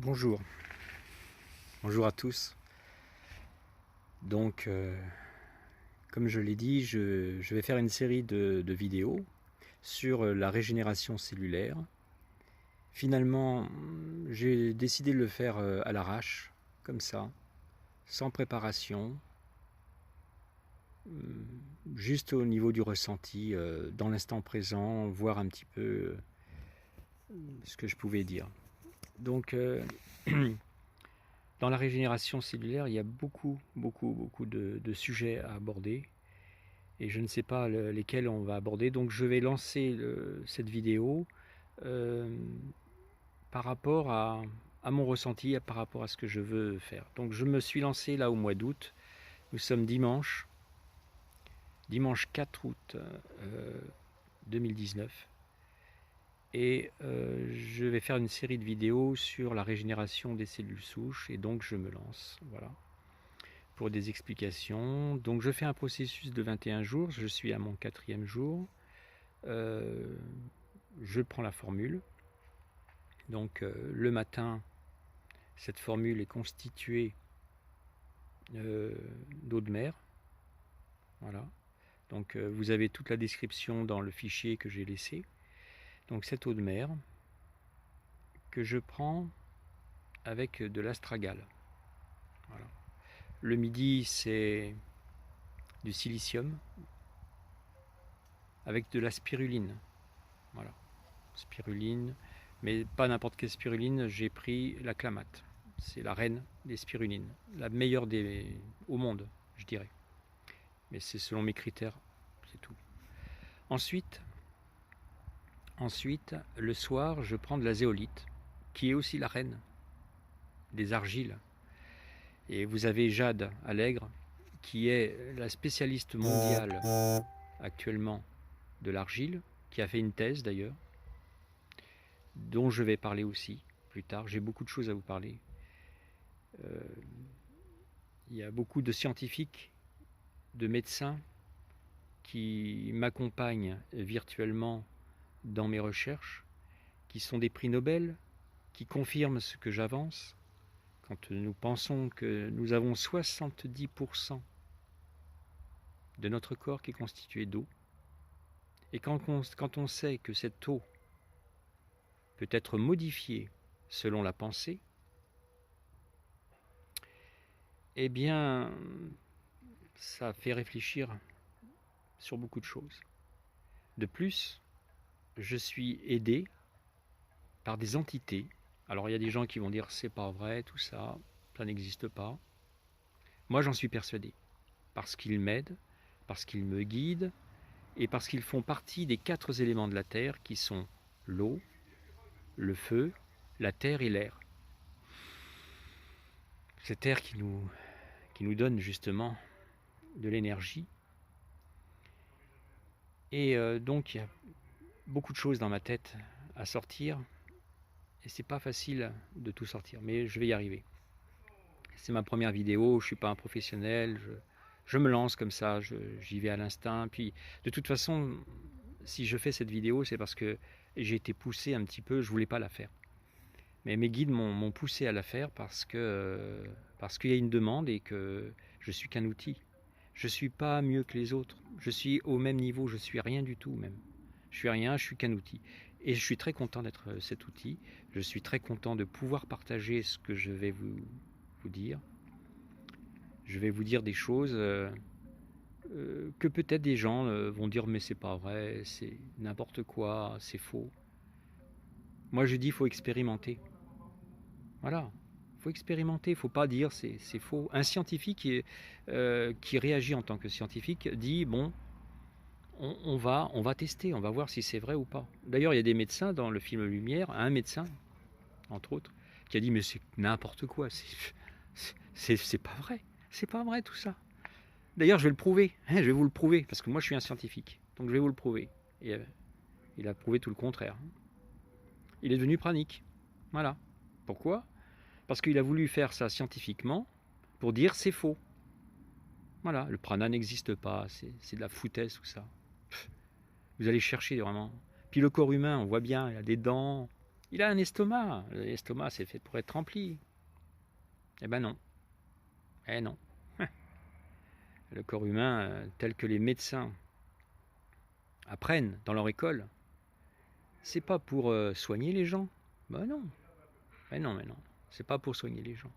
Bonjour, bonjour à tous. Donc, comme je l'ai dit, je vais faire une série de vidéos sur la régénération cellulaire. Finalement, j'ai décidé de le faire à l'arrache, comme ça, sans préparation, juste au niveau du ressenti, dans l'instant présent, voir un petit peu ce que je pouvais dire. Donc, dans la régénération cellulaire, il y a beaucoup de sujets à aborder et je ne sais pas lesquels on va aborder. Donc je vais lancer cette vidéo par rapport à mon ressenti, par rapport à ce que je veux faire. Donc je me suis lancé là au mois d'août. Nous sommes dimanche 4 août 2019. Et je vais faire une série de vidéos sur la régénération des cellules souches et donc je me lance, voilà, pour des explications. Donc je fais un processus de 21 jours, je suis à mon 4e jour. Je prends la formule. Donc le matin, cette formule est constituée d'eau de mer. Voilà. Donc vous avez toute la description dans le fichier que j'ai laissé. Donc cette eau de mer que je prends avec de l'astragale. Voilà. Le midi, c'est du silicium avec de la spiruline. Voilà. Spiruline, mais pas n'importe quelle spiruline, j'ai pris la Clamate. C'est la reine des spirulines, la meilleure au monde, je dirais. Mais c'est selon mes critères, c'est tout. Ensuite, le soir, je prends de la zéolite, qui est aussi la reine des argiles. Et vous avez Jade Allègre, qui est la spécialiste mondiale actuellement de l'argile, qui a fait une thèse d'ailleurs, dont je vais parler aussi plus tard. J'ai beaucoup de choses à vous parler. Il y a beaucoup de scientifiques, de médecins qui m'accompagnent virtuellement dans mes recherches, qui sont des prix Nobel, qui confirment ce que j'avance. Quand nous pensons que nous avons 70% de notre corps qui est constitué d'eau, et quand on sait que cette eau peut être modifiée selon la pensée, eh bien, ça fait réfléchir sur beaucoup de choses. De plus, je suis aidé par des entités. Alors il y a des gens qui vont dire c'est pas vrai, tout ça, ça n'existe pas. Moi j'en suis persuadé, parce qu'ils m'aident, parce qu'ils me guident, et parce qu'ils font partie des 4 éléments de la Terre qui sont l'eau, le feu, la terre et l'air. Cette terre qui nous donne justement de l'énergie. Et donc il y a beaucoup de choses dans ma tête à sortir, et c'est pas facile de tout sortir, mais je vais y arriver. C'est ma première vidéo, je suis pas un professionnel, je me lance comme ça, j'y vais à l'instinct. Puis de toute façon, si je fais cette vidéo, c'est parce que j'ai été poussé un petit peu, je voulais pas la faire. Mais mes guides m'ont poussé à la faire parce qu'il y a une demande et que je suis qu'un outil. Je suis pas mieux que les autres. Je suis au même niveau, je suis rien du tout même. Je suis rien, je suis qu'un outil. Et je suis très content d'être cet outil. Je suis très content de pouvoir partager ce que je vais vous dire. Je vais vous dire des choses que peut-être des gens vont dire mais c'est pas vrai, c'est n'importe quoi, c'est faux. Moi je dis il faut expérimenter. Voilà, il faut expérimenter, il ne faut pas dire c'est faux. Un scientifique qui réagit en tant que scientifique dit bon, on va tester, on va voir si c'est vrai ou pas. D'ailleurs, il y a des médecins dans le film Lumière, un médecin, entre autres, qui a dit mais c'est n'importe quoi, c'est pas vrai tout ça. D'ailleurs, je vais le prouver, je vais vous le prouver, parce que moi je suis un scientifique, donc je vais vous le prouver. Et il a prouvé tout le contraire. Il est devenu pranique. Voilà. Pourquoi ? Parce qu'il a voulu faire ça scientifiquement pour dire c'est faux. Voilà, le prana n'existe pas, c'est de la foutaise tout ça. Vous allez chercher vraiment. Puis le corps humain, on voit bien, il a des dents, Il a un estomac. L'estomac, c'est fait pour être rempli. Eh ben non. Eh non. Le corps humain, tel que les médecins apprennent dans leur école, c'est pas pour soigner les gens. Ben non. Mais non, mais non. C'est pas pour soigner les gens.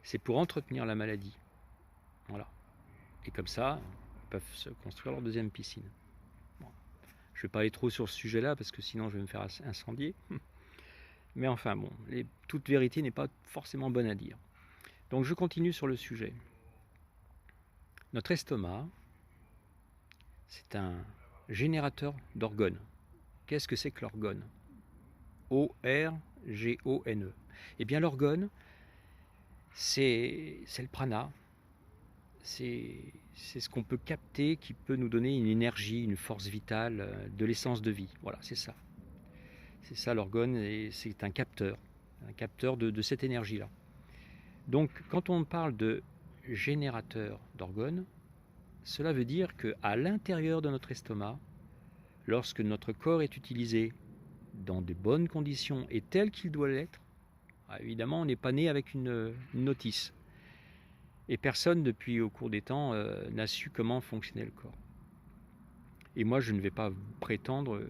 C'est pour entretenir la maladie. Voilà. Et comme ça, ils peuvent se construire leur deuxième piscine. Bon. Je ne vais pas aller trop sur ce sujet-là parce que sinon je vais me faire incendier. Mais enfin bon, toute vérité n'est pas forcément bonne à dire. Donc je continue sur le sujet. Notre estomac, c'est un générateur d'orgones. Qu'est-ce que c'est que l'orgone? O-R-G-O-N-E. Eh bien l'orgone, c'est le prana. C'est ce qu'on peut capter qui peut nous donner une énergie, une force vitale, de l'essence de vie. Voilà, c'est ça. C'est ça l'orgone, et c'est un capteur de cette énergie-là. Donc quand on parle de générateur d'orgones, cela veut dire qu'à l'intérieur de notre estomac, lorsque notre corps est utilisé dans de bonnes conditions et tel qu'il doit l'être, évidemment on n'est pas né avec une notice. Et personne, depuis au cours des temps, n'a su comment fonctionnait le corps. Et moi, je ne vais pas prétendre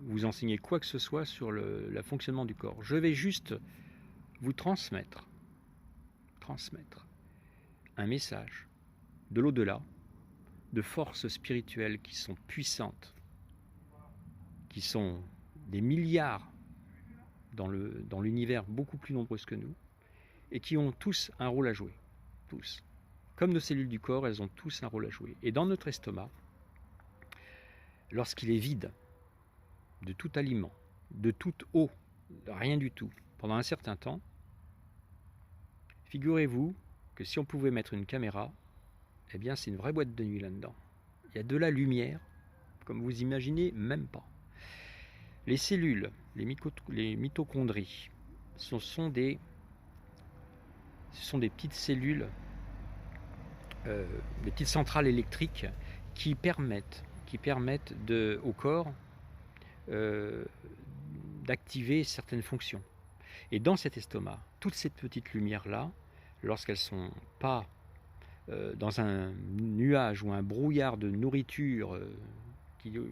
vous enseigner quoi que ce soit sur le fonctionnement du corps. Je vais juste vous transmettre un message de l'au-delà, de forces spirituelles qui sont puissantes, qui sont des milliards dans l'univers beaucoup plus nombreuses que nous, et qui ont tous un rôle à jouer. Tous. Comme nos cellules du corps, elles ont tous un rôle à jouer. Et dans notre estomac, lorsqu'il est vide de tout aliment, de toute eau, de rien du tout, pendant un certain temps, figurez-vous que si on pouvait mettre une caméra, eh bien c'est une vraie boîte de nuit là-dedans. Il y a de la lumière, comme vous imaginez même pas. Les cellules, les mitochondries, ce sont des petites cellules, des petites centrales électriques qui permettent au corps d'activer certaines fonctions. Et dans cet estomac, toutes ces petites lumières-là, lorsqu'elles ne sont pas dans un nuage ou un brouillard de nourriture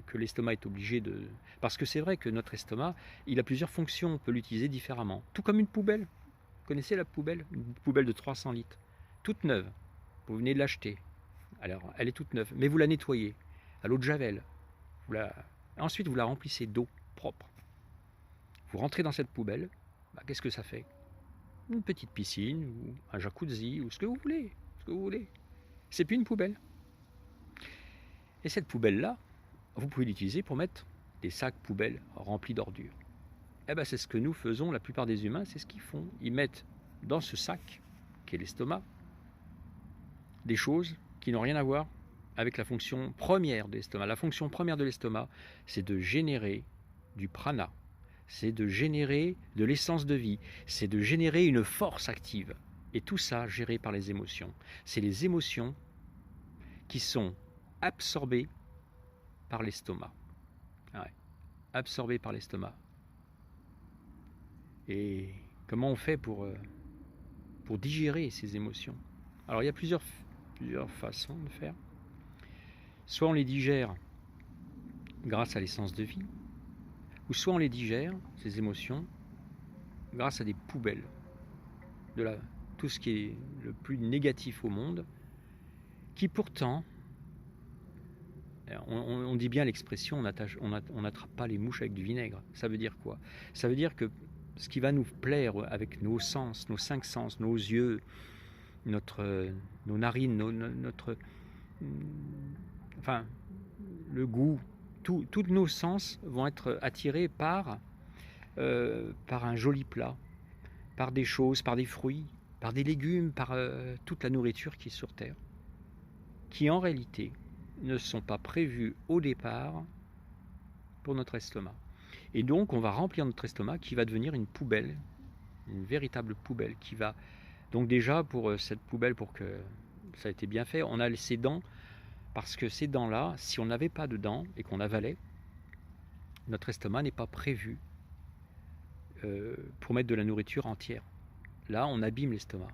que l'estomac est obligé de... Parce que c'est vrai que notre estomac, il a plusieurs fonctions, on peut l'utiliser différemment. Tout comme une poubelle. Vous connaissez la poubelle? Une poubelle de 300 litres, toute neuve. Vous venez de l'acheter. Alors, elle est toute neuve, mais vous la nettoyez à l'eau de javel. Ensuite, vous la remplissez d'eau propre. Vous rentrez dans cette poubelle, qu'est-ce que ça fait? Une petite piscine, ou un jacuzzi, ou ce que vous voulez. C'est plus une poubelle. Et cette poubelle-là, vous pouvez l'utiliser pour mettre des sacs poubelles remplis d'ordures. C'est ce que nous faisons, la plupart des humains, c'est ce qu'ils font. Ils mettent dans ce sac, qui est l'estomac, des choses qui n'ont rien à voir avec la fonction première de l'estomac. La fonction première de l'estomac, c'est de générer du prana, c'est de générer de l'essence de vie, c'est de générer une force active. Et tout ça géré par les émotions. C'est les émotions qui sont absorbées par l'estomac. Absorbées par l'estomac. Et comment on fait pour digérer ces émotions? Alors il y a plusieurs façons de faire. Soit on les digère grâce à l'essence de vie, ou soit on les digère, ces émotions, grâce à des poubelles, tout ce qui est le plus négatif au monde, qui pourtant, on dit bien l'expression, on n'attrape pas les mouches avec du vinaigre. Ça veut dire quoi? Ça veut dire que ce qui va nous plaire avec nos sens, nos 5 sens, nos yeux, nos narines, le goût, tous nos sens vont être attirés par un joli plat, par des choses, par des fruits, par des légumes, par toute la nourriture qui est sur Terre, qui en réalité ne sont pas prévus au départ pour notre estomac. Et donc on va remplir notre estomac qui va devenir une poubelle, une véritable poubelle qui va... Donc déjà pour cette poubelle, pour que ça ait été bien fait, on a ces dents, parce que ces dents-là, si on n'avait pas de dents et qu'on avalait, notre estomac n'est pas prévu pour mettre de la nourriture entière. Là, on abîme l'estomac,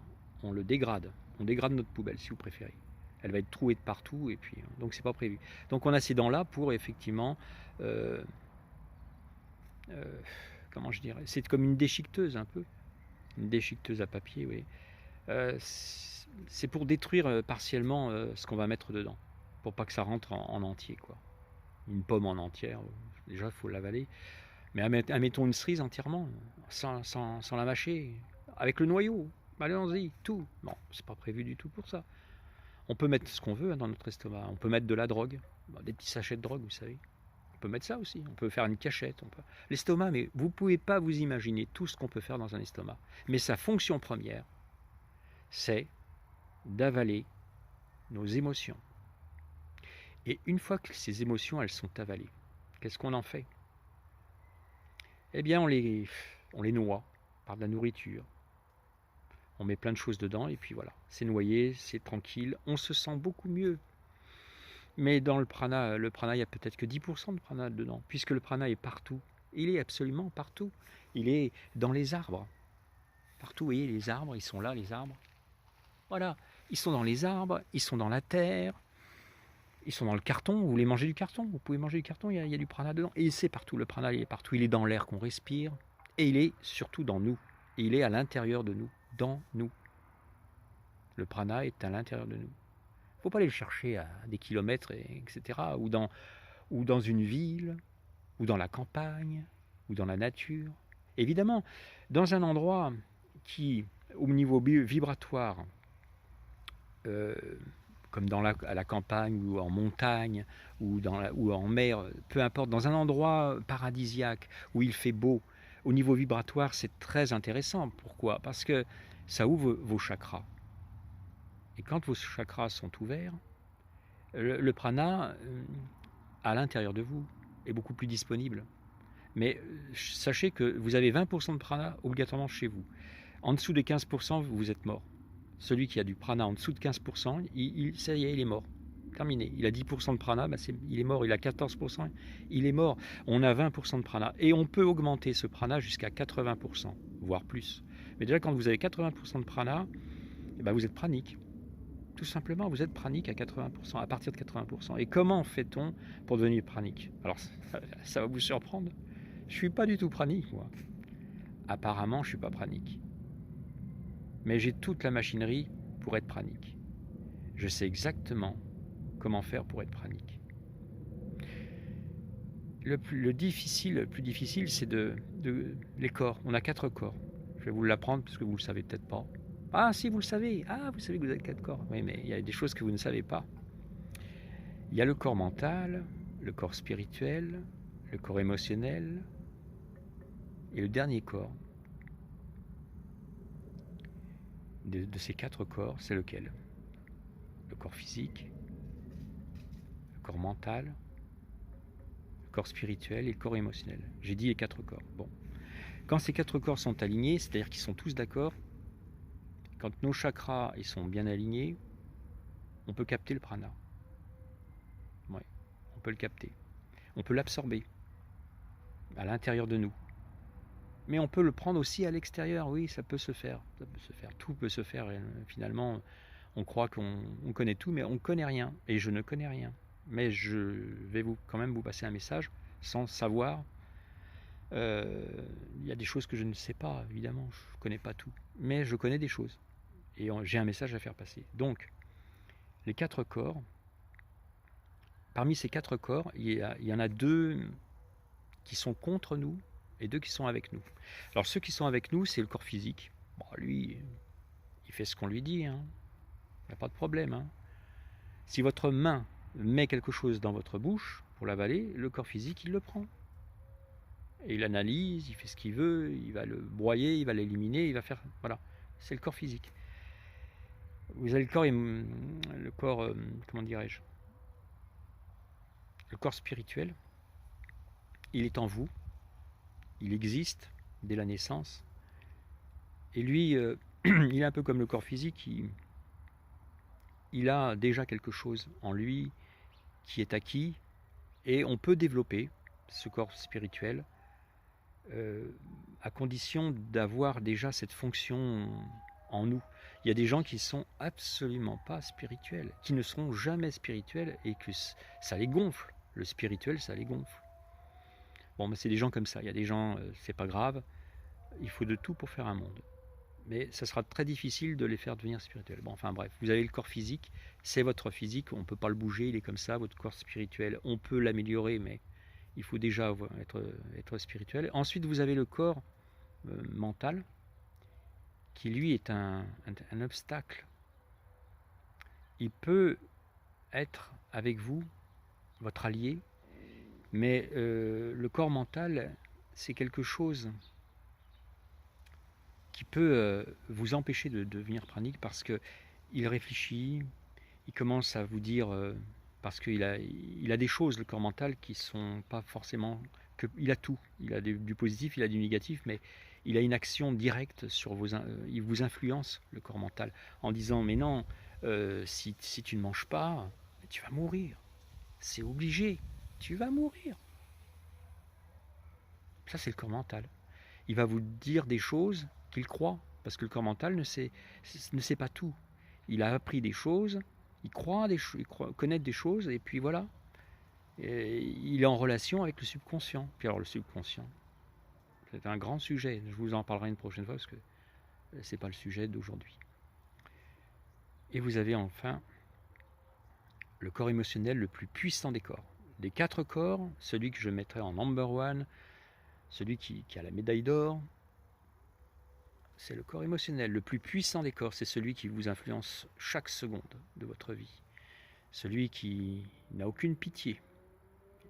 on le dégrade, on dégrade notre poubelle si vous préférez. Elle va être trouée de partout et puis donc c'est pas prévu. Donc on a ces dents-là pour effectivement, euh, comment je dirais, c'est comme une déchiqueteuse un peu, une déchiqueteuse à papier, oui. C'est pour détruire partiellement ce qu'on va mettre dedans, pour pas que ça rentre en entier, quoi. Une pomme en entière, déjà il faut l'avaler. Mais admettons une cerise entièrement, sans la mâcher, avec le noyau. Allons-y, tout. Non, c'est pas prévu du tout pour ça. On peut mettre ce qu'on veut dans notre estomac. On peut mettre de la drogue, des petits sachets de drogue, vous savez. On peut mettre ça aussi. On peut faire une cachette. L'estomac, mais vous ne pouvez pas vous imaginer tout ce qu'on peut faire dans un estomac. Mais sa fonction première, c'est d'avaler nos émotions. Et une fois que ces émotions, elles sont avalées, qu'est-ce qu'on en fait? Eh bien, on les noie par de la nourriture. On met plein de choses dedans et puis voilà, c'est noyé, c'est tranquille, on se sent beaucoup mieux. Mais dans le prana, il n'y a peut-être que 10% de prana dedans, puisque le prana est partout. Il est absolument partout. Il est dans les arbres. Partout, vous voyez, les arbres, ils sont là, les arbres. Voilà, ils sont dans les arbres, ils sont dans la terre, ils sont dans le carton. Vous voulez manger du carton? Vous pouvez manger du carton, il y a du prana dedans. Et c'est partout, le prana, il est partout. Il est dans l'air qu'on respire, et il est surtout dans nous. Et il est à l'intérieur de nous, dans nous. Le prana est à l'intérieur de nous. Il ne faut pas aller le chercher à des kilomètres, etc. Ou dans une ville, ou dans la campagne, ou dans la nature. Évidemment, dans un endroit qui, au niveau vibratoire, comme à la campagne, ou en montagne, ou en mer, peu importe, dans un endroit paradisiaque, où il fait beau, au niveau vibratoire, c'est très intéressant. Pourquoi? Parce que ça ouvre vos chakras. Et quand vos chakras sont ouverts, le prana, à l'intérieur de vous, est beaucoup plus disponible. Mais sachez que vous avez 20% de prana obligatoirement chez vous. En dessous de 15%, vous êtes mort. Celui qui a du prana en dessous de 15%, ça y est, il est mort. Terminé. Il a 10% de prana, il est mort. Il a 14%, il est mort. On a 20% de prana. Et on peut augmenter ce prana jusqu'à 80%, voire plus. Mais déjà, quand vous avez 80% de prana, vous êtes pranique. Tout simplement, vous êtes pranique à 80%, à partir de 80%. Et comment fait-on pour devenir pranique? Alors, ça va vous surprendre. Je ne suis pas du tout pranique, moi. Apparemment, je ne suis pas pranique. Mais j'ai toute la machinerie pour être pranique. Je sais exactement comment faire pour être pranique. Le plus difficile, c'est les corps. On a 4 corps. Je vais vous l'apprendre parce que vous ne le savez peut-être pas. Ah si, vous le savez. Ah, vous savez que vous avez 4 corps. Oui, mais il y a des choses que vous ne savez pas. Il y a le corps mental, le corps spirituel, le corps émotionnel et le dernier corps. De ces 4 corps, c'est lequel? Le corps physique, le corps mental, le corps spirituel et le corps émotionnel. J'ai dit les 4 corps. Bon. Quand ces 4 corps sont alignés, c'est-à-dire qu'ils sont tous d'accord, quand nos chakras ils sont bien alignés, on peut capter le prana. Ouais, on peut le capter. On peut l'absorber à l'intérieur de nous. Mais on peut le prendre aussi à l'extérieur. Oui, ça peut se faire. Ça peut se faire. Tout peut se faire. Et finalement, on croit qu'on connaît tout, mais on ne connaît rien. Et je ne connais rien. Mais je vais quand même vous passer un message sans savoir. Il y a des choses que je ne sais pas, évidemment. Je ne connais pas tout. Mais je connais des choses. Et j'ai un message à faire passer. Donc, les 4 corps, parmi ces 4 corps, il y en a 2 qui sont contre nous et 2 qui sont avec nous. Alors ceux qui sont avec nous, c'est le corps physique. Bon, lui, il fait ce qu'on lui dit, hein. Il n'y a pas de problème, hein. Si votre main met quelque chose dans votre bouche pour l'avaler, le corps physique, il le prend. Et il analyse, il fait ce qu'il veut, il va le broyer, il va l'éliminer, il va faire... Voilà, c'est le corps physique. Vous avez le corps, comment dirais-je, le corps spirituel, il est en vous, il existe dès la naissance, et lui, il est un peu comme le corps physique, il a déjà quelque chose en lui qui est acquis, et on peut développer ce corps spirituel à condition d'avoir déjà cette fonction en nous. Il y a des gens qui ne sont absolument pas spirituels, qui ne seront jamais spirituels et que ça les gonfle. Le spirituel, ça les gonfle. Bon, mais c'est des gens comme ça. Il y a des gens, c'est pas grave, il faut de tout pour faire un monde. Mais ça sera très difficile de les faire devenir spirituels. Bon, enfin bref, vous avez le corps physique, c'est votre physique, on ne peut pas le bouger, il est comme ça, votre corps spirituel, on peut l'améliorer, mais il faut déjà être spirituel. Ensuite, vous avez le corps mental, qui lui est un obstacle. Il peut être avec vous, votre allié, mais le corps mental, c'est quelque chose qui peut vous empêcher de devenir pranique parce qu'il réfléchit, il commence à vous dire, parce qu'il a des choses, le corps mental, qui sont pas forcément... il a tout, il a du positif, il a du négatif, mais il a une action directe sur il vous influence, le corps mental, en disant, mais non, si tu ne manges pas, tu vas mourir, c'est obligé, tu vas mourir. Ça, c'est le corps mental. Il va vous dire des choses qu'il croit, parce que le corps mental ne sait pas tout. Il a appris des choses, il croit connaître des choses, et puis voilà. Et il est en relation avec le subconscient. Puis alors le subconscient, c'est un grand sujet. Je vous en parlerai une prochaine fois, parce que c'est pas le sujet d'aujourd'hui. Et vous avez enfin le corps émotionnel le plus puissant des corps. Des 4 corps, celui que je mettrai en number one, celui qui a la médaille d'or, c'est le corps émotionnel. Le plus puissant des corps, c'est celui qui vous influence chaque seconde de votre vie. Celui qui n'a aucune pitié.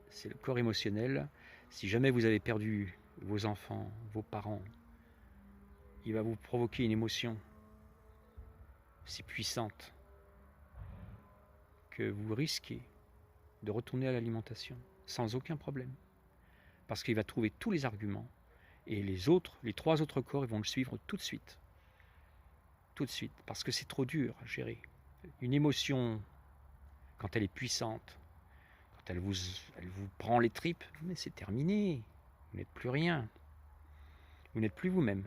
C'est le corps émotionnel. Si jamais vous avez perdu vos enfants, vos parents, il va vous provoquer une émotion si puissante que vous risquez de retourner à l'alimentation sans aucun problème. Parce qu'il va trouver tous les arguments et les 3 autres corps, ils vont le suivre tout de suite. Tout de suite, parce que c'est trop dur à gérer. Une émotion, quand elle est puissante, quand elle vous prend les tripes, mais c'est terminé. Vous n'êtes plus rien. Vous n'êtes plus vous-même.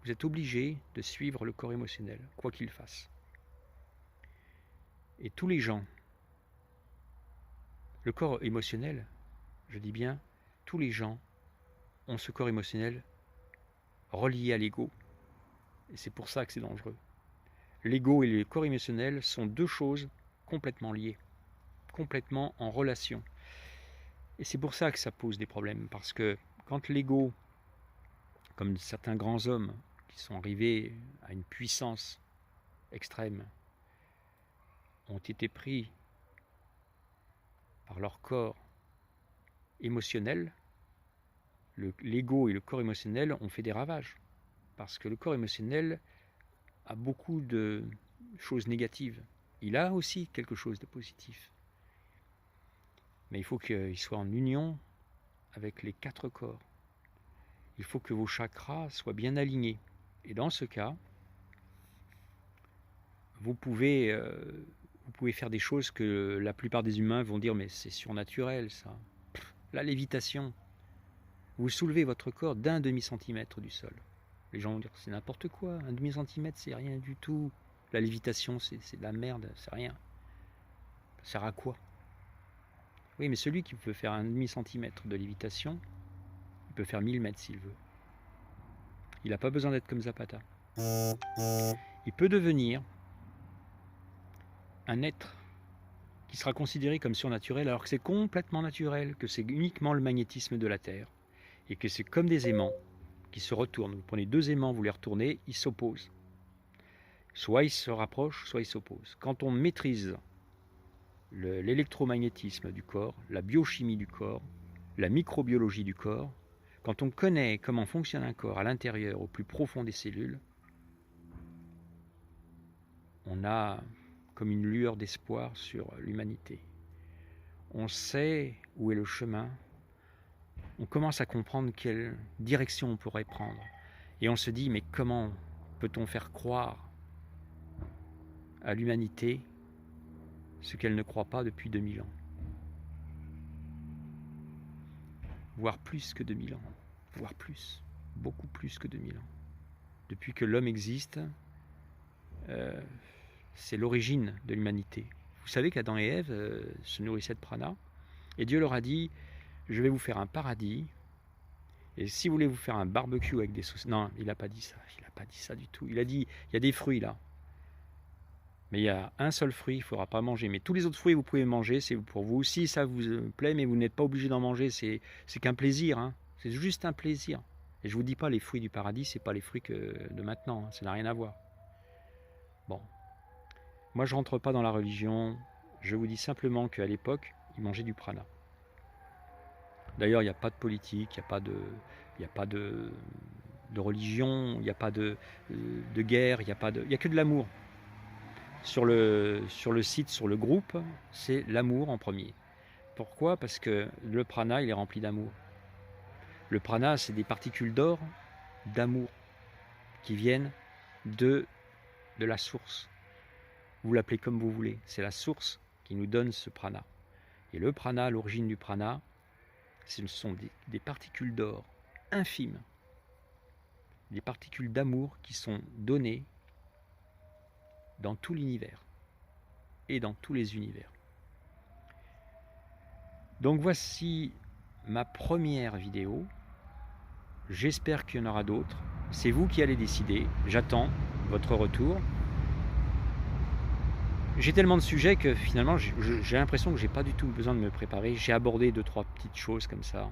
Vous êtes obligé de suivre le corps émotionnel, quoi qu'il fasse. Et tous les gens, le corps émotionnel, je dis bien, tous les gens ont ce corps émotionnel relié à l'ego. Et c'est pour ça que c'est dangereux. L'ego et le corps émotionnel sont 2 choses complètement liées, complètement en relation. Et c'est pour ça que ça pose des problèmes, parce que quand l'ego, comme certains grands hommes qui sont arrivés à une puissance extrême, ont été pris par leur corps émotionnel, l'ego et le corps émotionnel ont fait des ravages. Parce que le corps émotionnel a beaucoup de choses négatives. Il a aussi quelque chose de positif. Mais il faut qu'il soit en union avec les 4 corps. Il faut que vos chakras soient bien alignés. Et dans ce cas, vous pouvez faire des choses que la plupart des humains vont dire, mais c'est surnaturel ça. La lévitation. Vous soulevez votre corps d'1 demi-centimètre du sol. Les gens vont dire, c'est n'importe quoi, 1 demi-centimètre, c'est rien du tout. La lévitation, c'est de la merde, c'est rien. Ça sert à quoi? Oui, mais celui qui peut faire 1 demi-centimètre de lévitation, il peut faire 1000 mètres s'il veut. Il n'a pas besoin d'être comme Zapata. Il peut devenir un être qui sera considéré comme surnaturel, alors que c'est complètement naturel, que c'est uniquement le magnétisme de la Terre, et que c'est comme des aimants qui se retournent. Vous prenez 2 aimants, vous les retournez, ils s'opposent. Soit ils se rapprochent, soit ils s'opposent. Quand on maîtrise l'électromagnétisme du corps, la biochimie du corps, la microbiologie du corps, quand on connaît comment fonctionne un corps à l'intérieur, au plus profond des cellules, on a comme une lueur d'espoir sur l'humanité. On sait où est le chemin, on commence à comprendre quelle direction on pourrait prendre. Et on se dit, mais comment peut-on faire croire à l'humanité ce qu'elle ne croit pas depuis 2000 ans? Voire plus que 2000 ans, voire plus. beaucoup plus que 2000 ans. Depuis que l'homme existe, c'est l'origine de l'humanité. Vous savez qu'Adam et Ève se nourrissaient de prana, et Dieu leur a dit, je vais vous faire un paradis, et si vous voulez vous faire un barbecue avec des sauces... Non, il n'a pas dit ça, il n'a pas dit ça du tout. Il a dit, il y a des fruits là, mais il y a un seul fruit, il ne faudra pas manger. Mais tous les autres fruits, vous pouvez manger, c'est pour vous. Si ça vous plaît, mais vous n'êtes pas obligé d'en manger, c'est qu'un plaisir, hein. C'est juste un plaisir. Et je ne vous dis pas, les fruits du paradis, ce n'est pas les fruits de maintenant, hein. Ça n'a rien à voir. Bon, moi je ne rentre pas dans la religion, je vous dis simplement qu'à l'époque, ils mangeaient du prana. D'ailleurs, il n'y a pas de politique, il n'y a pas de religion, il n'y a pas de guerre, il n'y a que de l'amour. Sur le site, sur le groupe, c'est l'amour en premier. Pourquoi? Parce que le prana, il est rempli d'amour. Le prana, c'est des particules d'or d'amour qui viennent de la source. Vous l'appelez comme vous voulez, c'est la source qui nous donne ce prana. Et le prana, l'origine du prana, ce sont des particules d'or infimes, des particules d'amour qui sont données dans tout l'univers et dans tous les univers. Donc voici ma première vidéo. J'espère qu'il y en aura d'autres. C'est vous qui allez décider. J'attends votre retour. J'ai tellement de sujets que finalement j'ai l'impression que j'ai pas du tout besoin de me préparer. J'ai abordé 2-3 petites choses comme ça.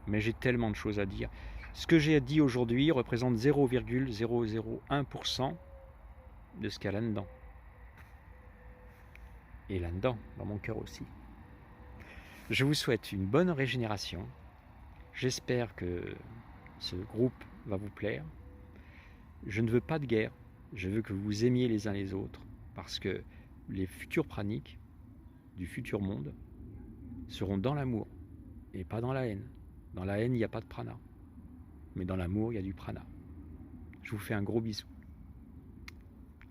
Mais j'ai tellement de choses à dire. Ce que j'ai dit aujourd'hui représente 0,001% de ce qu'il y a là-dedans. Et là-dedans, dans mon cœur aussi. Je vous souhaite une bonne régénération. J'espère que ce groupe va vous plaire. Je ne veux pas de guerre. Je veux que vous vous aimiez les uns les autres. Parce que les futurs praniques du futur monde seront dans l'amour et pas dans la haine. Dans la haine, il n'y a pas de prana. Mais dans l'amour, il y a du prana. Je vous fais un gros bisou.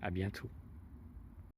À bientôt.